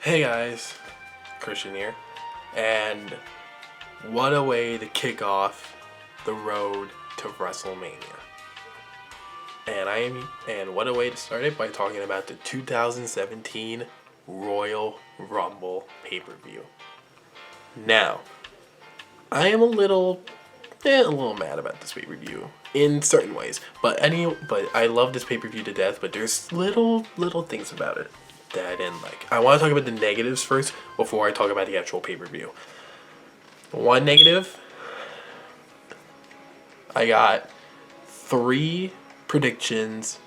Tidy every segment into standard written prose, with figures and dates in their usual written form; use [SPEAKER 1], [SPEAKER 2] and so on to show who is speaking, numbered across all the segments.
[SPEAKER 1] Hey guys, Christian here, and what a way to kick off the road to Wrestlemania. And what a way to start it by talking about the 2017 Royal Rumble pay-per-view. Now, I am a little mad about this pay-per-view in certain ways, but I love this pay-per-view to death. But there's little things about it that I didn't like. I want to talk about the negatives first before I talk about the actual pay-per-view. One negative, I got 3 predictions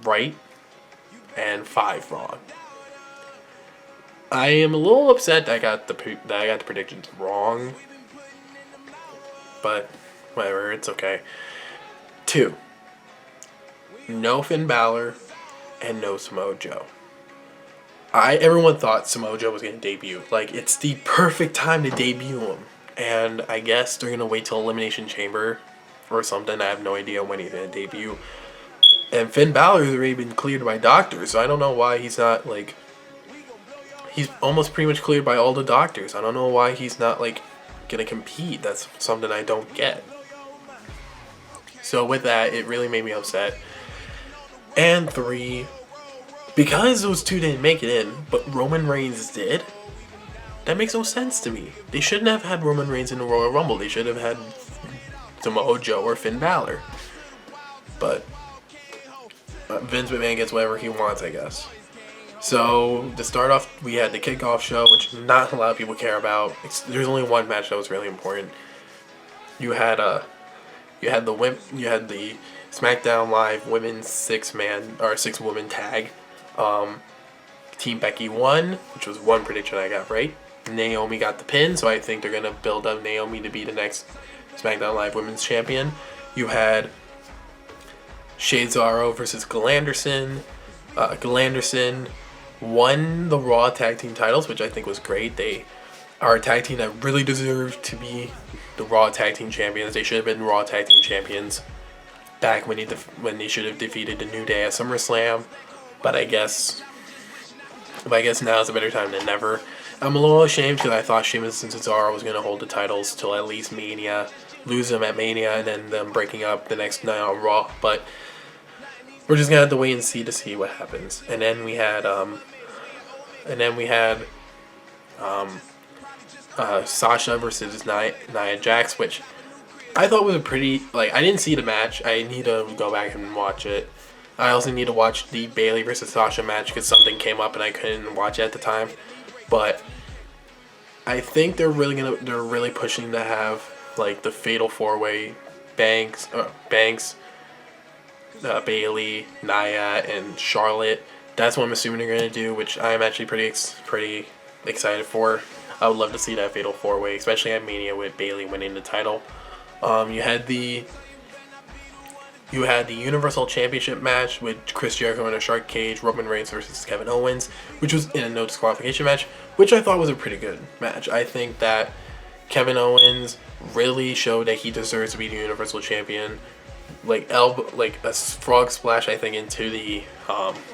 [SPEAKER 1] right and 5 wrong. I am a little upset that I got the predictions wrong, but whatever, it's okay. 2, no Finn Balor and no Samoa Joe. Everyone thought Samoa Joe was going to debut. Like, it's the perfect time to debut him. And I guess they're going to wait till Elimination Chamber or something. I have no idea when he's going to debut. And Finn Balor has already been cleared by doctors, so I don't know why he's not, like... He's almost pretty much cleared by all the doctors. I don't know why he's not, like, going to compete. That's something I don't get. So with that, it really made me upset. And 3... because those 2 didn't make it in, but Roman Reigns did, that makes no sense to me. They shouldn't have had Roman Reigns in the Royal Rumble. They should have had Samoa Joe or Finn Balor. But Vince McMahon gets whatever he wants, I guess. So to start off, we had the kickoff show, which not a lot of people care about. There's only one match that was really important. You had the SmackDown Live Women's 6-woman tag. Team Becky won, which was one prediction I got right. Naomi got the pin, so I think they're gonna build up Naomi to be the next SmackDown Live Women's Champion. You had Cesaro versus Galanderson. Galanderson won the Raw Tag Team titles, which I think was great. They are a tag team that really deserved to be the Raw Tag Team Champions. They should have been Raw Tag Team Champions back when they should have defeated the New Day at SummerSlam. But I guess now is a better time than never. I'm a little ashamed because I thought Sheamus and Cesaro was going to hold the titles till at least Mania, lose them at Mania, and then them breaking up the next night on Raw. But we're just going to have to wait and see what happens. And then we had Sasha versus Nia Jax, which I thought was a pretty, I didn't see the match. I need to go back and watch it. I also need to watch the Bayley versus Sasha match because something came up and I couldn't watch it at the time. But I think they're really pushing to have the fatal 4-way Banks, Bayley, Nia, and Charlotte. That's what I'm assuming they're gonna do, which I'm actually pretty excited for. I would love to see that fatal 4-way, especially at Mania with Bayley winning the title. You had the Universal Championship match with Chris Jericho in a shark cage, Roman Reigns versus Kevin Owens, which was in a no disqualification match, which I thought was a pretty good match. I think that Kevin Owens really showed that he deserves to be the Universal Champion. A frog splash, I think, into the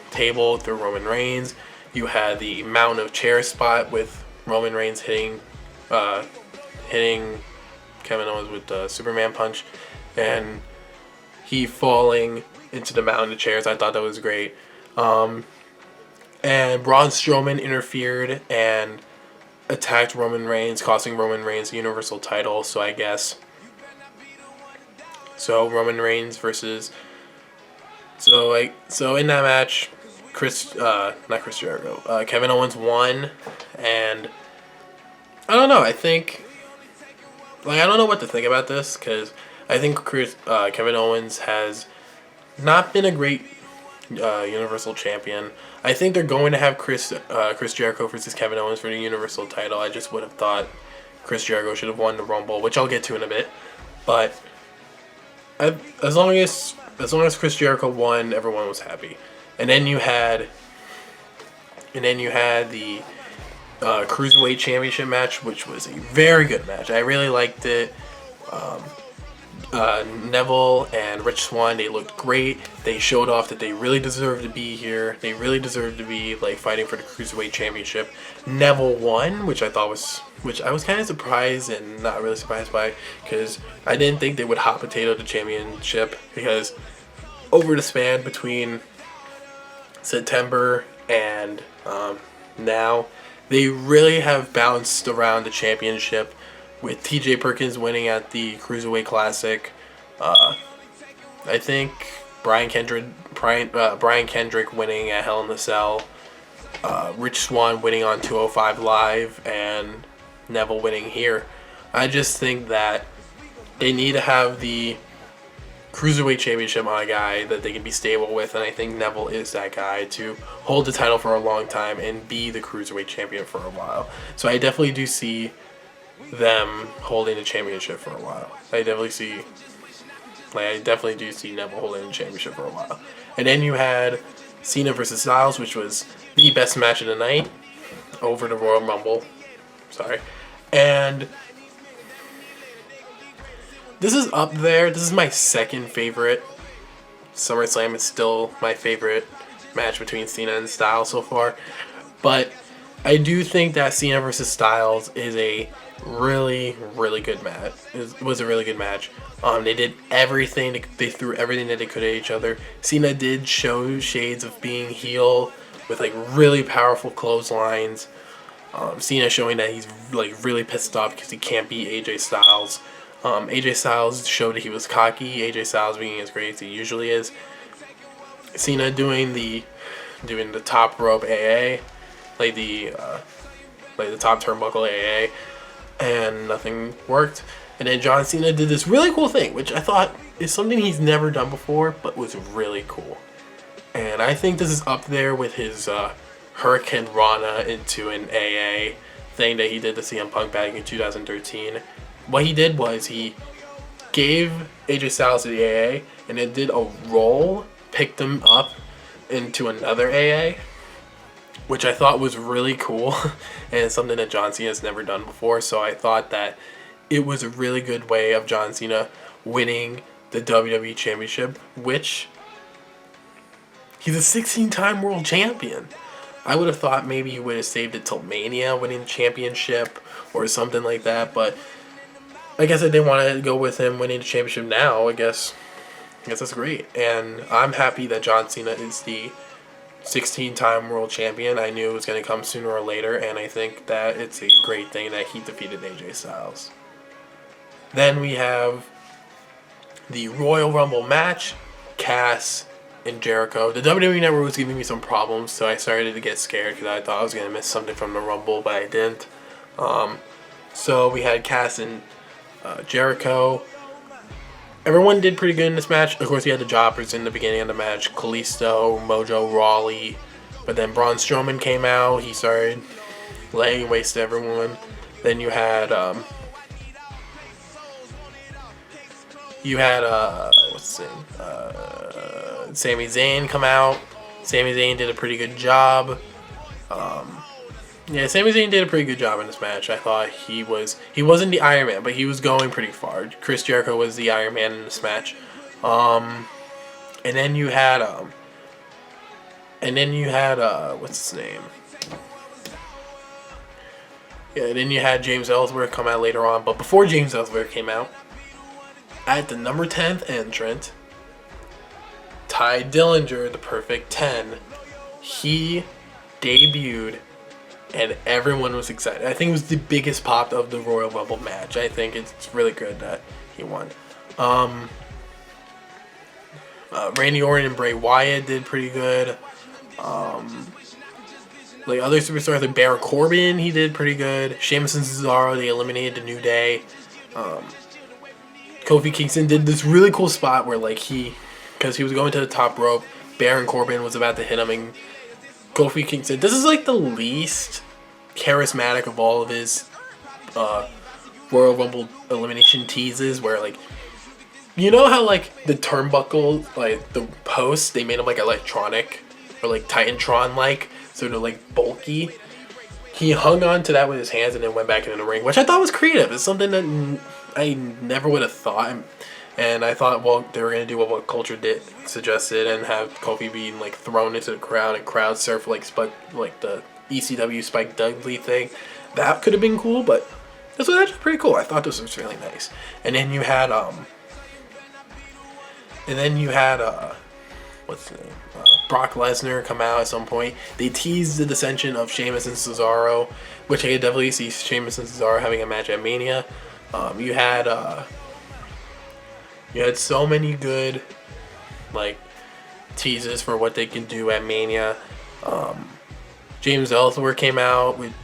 [SPEAKER 1] table through Roman Reigns. You had the Mountain of Chairs spot with Roman Reigns hitting Kevin Owens with the Superman punch, and he falling into the Mountain of Chairs. I thought that was great. And Braun Strowman interfered and attacked Roman Reigns, costing Roman Reigns the Universal title. So Roman Reigns versus... So in that match, Kevin Owens won, and I don't know, I think... I don't know what to think about this, because I think Kevin Owens has not been a great Universal Champion. I think they're going to have Chris Jericho versus Kevin Owens for the Universal title. I just would have thought Chris Jericho should have won the Rumble, which I'll get to in a bit. But as long as Chris Jericho won, everyone was happy. And then you had the Cruiserweight Championship match, which was a very good match. I really liked it. Neville and Rich Swann, they looked great. They showed off that they really deserve to be here. They really deserve to be like fighting for the Cruiserweight Championship. Neville won, which I was kind of surprised and not really surprised by, because I didn't think they would hot potato the championship, because over the span between September and now, they really have bounced around the championship, with TJ Perkins winning at the Cruiserweight Classic. I think Brian Kendrick winning at Hell in a Cell. Rich Swann winning on 205 Live, and Neville winning here. I just think that they need to have the Cruiserweight Championship on a guy that they can be stable with, and I think Neville is that guy to hold the title for a long time and be the Cruiserweight Champion for a while. So I definitely do see them holding the championship for a while. I definitely do see Neville holding the championship for a while. And then you had Cena versus Styles, which was the best match of the night over the Royal Rumble. Sorry. And this is up there. This is my second favorite. SummerSlam is still my favorite match between Cena and Styles so far. But I do think that Cena versus Styles is a really, really good match. It was a really good match. They did everything. They threw everything that they could at each other. Cena did show shades of being heel with like really powerful clotheslines. Cena showing that he's like really pissed off because he can't beat AJ Styles. AJ Styles showed that he was cocky. AJ Styles being as great as he usually is. Cena doing the top rope AA, like the top turnbuckle AA, and nothing worked. And then John Cena did this really cool thing, which I thought is something he's never done before, but was really cool. And I think this is up there with his Hurricane Rana into an AA thing that he did to CM Punk back in 2013. What he did was he gave AJ Styles the AA and then did a roll, picked him up into another AA, which I thought was really cool and something that John Cena has never done before. So I thought that it was a really good way of John Cena winning the WWE Championship, which he's a 16-time world champion. I would have thought maybe he would have saved it till Mania winning the championship or something like that, but I guess I didn't want to go with him winning the championship now. I guess that's great. And I'm happy that John Cena is the 16-time world champion. I knew it was going to come sooner or later, and I think that it's a great thing that he defeated AJ Styles. Then we have the Royal Rumble match, Cass and Jericho. The WWE Network was giving me some problems, so I started to get scared because I thought I was going to miss something from the Rumble, but I didn't. So we had Cass and Jericho. Everyone did pretty good in this match. Of course, you had the jobbers in the beginning of the match. Kalisto, Mojo Rawley. But then Braun Strowman came out. He started laying waste to everyone. Then you had what's his name? Sami Zayn come out. Sami Zayn did a pretty good job. Sami Zayn did a pretty good job in this match. I thought he wasn't the Iron Man, but he was going pretty far. Chris Jericho was the Iron Man in this match. And then you had what's his name? Yeah, then you had James Ellsworth come out later on. But before James Ellsworth came out, at the number 10th entrant, Ty Dillinger, the Perfect 10, he debuted, and everyone was excited. I think it was the biggest pop of the Royal Rumble match. I think it's really good that he won. Randy Orton and Bray Wyatt did pretty good. Like other superstars like Baron Corbin, he did pretty good. Sheamus and Cesaro, they eliminated the New Day. Kofi Kingston did this really cool spot where because he was going to the top rope, Baron Corbin was about to hit him, and Kofi Kingston, this is like the least charismatic of all of his Royal Rumble elimination teases, where you know how the turnbuckle, the posts, they made them electronic or Titantron so they're bulky. He hung on to that with his hands and then went back into the ring, which I thought was creative. It's something that I never would have thought. And I thought, well, they were gonna do what Culture did suggested and have Kofi being like thrown into the crowd and crowd surf like the ECW Spike Dudley thing. That could have been cool, but this was actually pretty cool. I thought this was really nice. And then you had what's his name? Brock Lesnar come out at some point. They teased the dissension of Sheamus and Cesaro, which I could definitely see Sheamus and Cesaro having a match at Mania. You had so many good like teases for what they can do at Mania. James Ellsworth came out with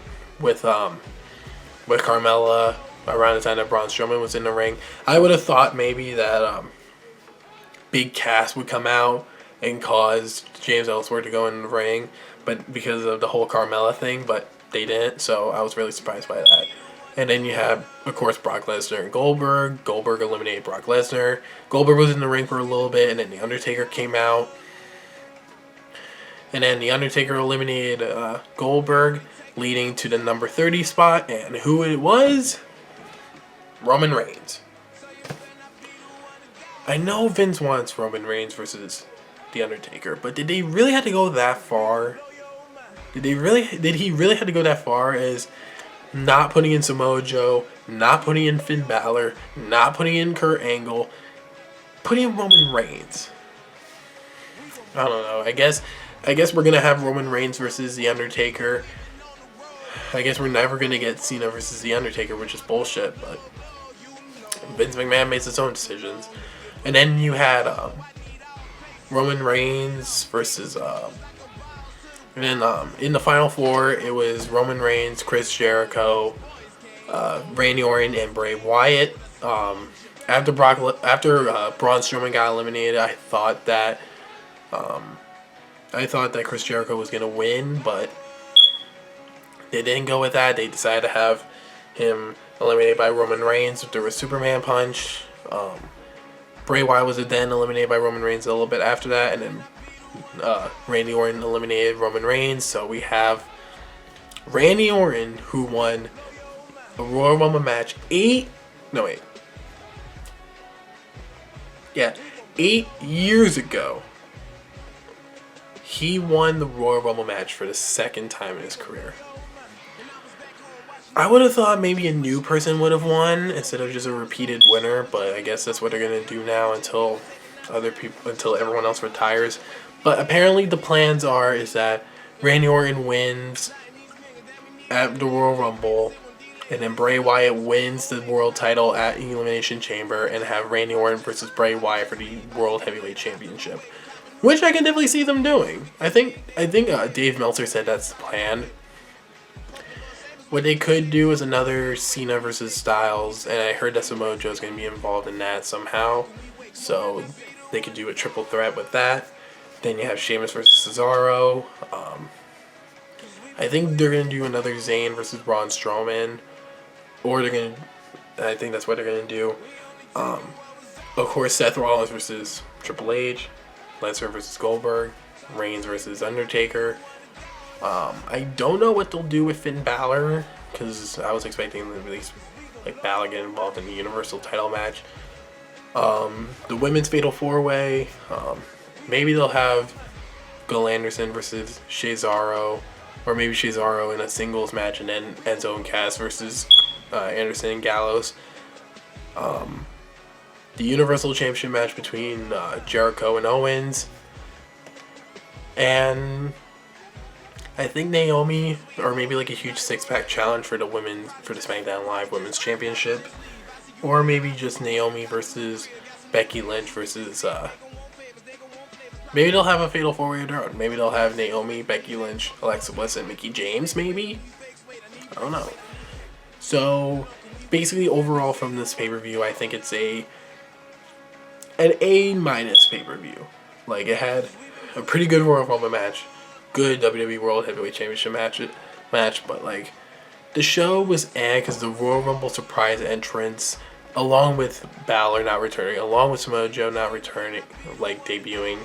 [SPEAKER 1] Carmella around the time that Braun Strowman was in the ring. I would have thought maybe that Big Cass would come out and cause James Ellsworth to go in the ring, but because of the whole Carmella thing, but they didn't, so I was really surprised by that. And then you have, of course, Brock Lesnar and Goldberg. Goldberg eliminated Brock Lesnar. Goldberg was in the ring for a little bit, and then The Undertaker came out. And then The Undertaker eliminated Goldberg, leading to the number 30 spot. And who it was? Roman Reigns. I know Vince wants Roman Reigns versus The Undertaker, but did they really have to go that far? Did he really have to go that far as not putting in Samoa Joe, not putting in Finn Balor, not putting in Kurt Angle, putting in Roman Reigns? I don't know. I guess we're gonna have Roman Reigns versus The Undertaker. I guess we're never gonna get Cena versus The Undertaker, which is bullshit, but Vince McMahon makes his own decisions. And then you had Roman Reigns versus and then in the final four, it was Roman Reigns, Chris Jericho, Randy Orton, and Bray Wyatt. After Braun Strowman got eliminated, I thought that Chris Jericho was gonna win, but they didn't go with that. They decided to have him eliminated by Roman Reigns through a Superman punch. Bray Wyatt was then eliminated by Roman Reigns a little bit after that, and then Randy Orton eliminated Roman Reigns. So we have Randy Orton, who won a Royal Rumble match 8 years ago. He won the Royal Rumble match for the second time in his career. I would have thought maybe a new person would have won instead of just a repeated winner, but I guess that's what they're gonna do now until everyone else retires. But apparently the plans is that Randy Orton wins at the Royal Rumble, and then Bray Wyatt wins the world title at Elimination Chamber, and have Randy Orton versus Bray Wyatt for the World Heavyweight Championship, which I can definitely see them doing. I think Dave Meltzer said that's the plan. What they could do is another Cena versus Styles, and I heard that Samoa Joe is going to be involved in that somehow, so they could do a triple threat with that. Then you have Sheamus versus Cesaro. I think they're going to do another Zayn versus Braun Strowman, or I think that's what they're going to do. Of course, Seth Rollins versus Triple H, Lesnar versus Goldberg, Reigns versus Undertaker. I don't know what they'll do with Finn Balor, because I was expecting them to release Balor get involved in the Universal title match. The women's Fatal 4-Way, maybe they'll have Bill Anderson versus Cesaro, or maybe Cesaro in a singles match, and then Enzo and Cass versus Anderson and Gallows. The Universal Championship match between Jericho and Owens, and I think Naomi, or maybe a huge 6-pack challenge for the SmackDown Live Women's Championship, or maybe just Naomi versus Becky Lynch versus maybe they'll have a Fatal 4-Way of their own. Maybe they'll have Naomi, Becky Lynch, Alexa Bliss, and Mickie James, maybe? I don't know. So, basically, overall from this pay-per-view, I think it's an A- pay-per-view. It had a pretty good Royal Rumble match, good WWE World Heavyweight Championship match, but, the show was because the Royal Rumble surprise entrance, along with Balor not returning, along with Samoa Joe not returning, debuting,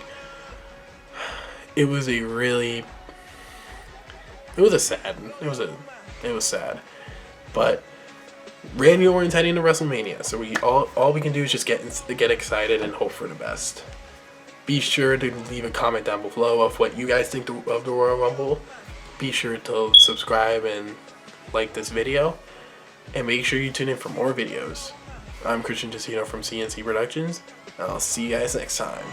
[SPEAKER 1] it was sad. But Randy Orton's heading to WrestleMania, so all we can do is just get excited and hope for the best. Be sure to leave a comment down below of what you guys think of the Royal Rumble. Be sure to subscribe and like this video, and make sure you tune in for more videos. I'm Christian Tessino from CNC Productions, and I'll see you guys next time.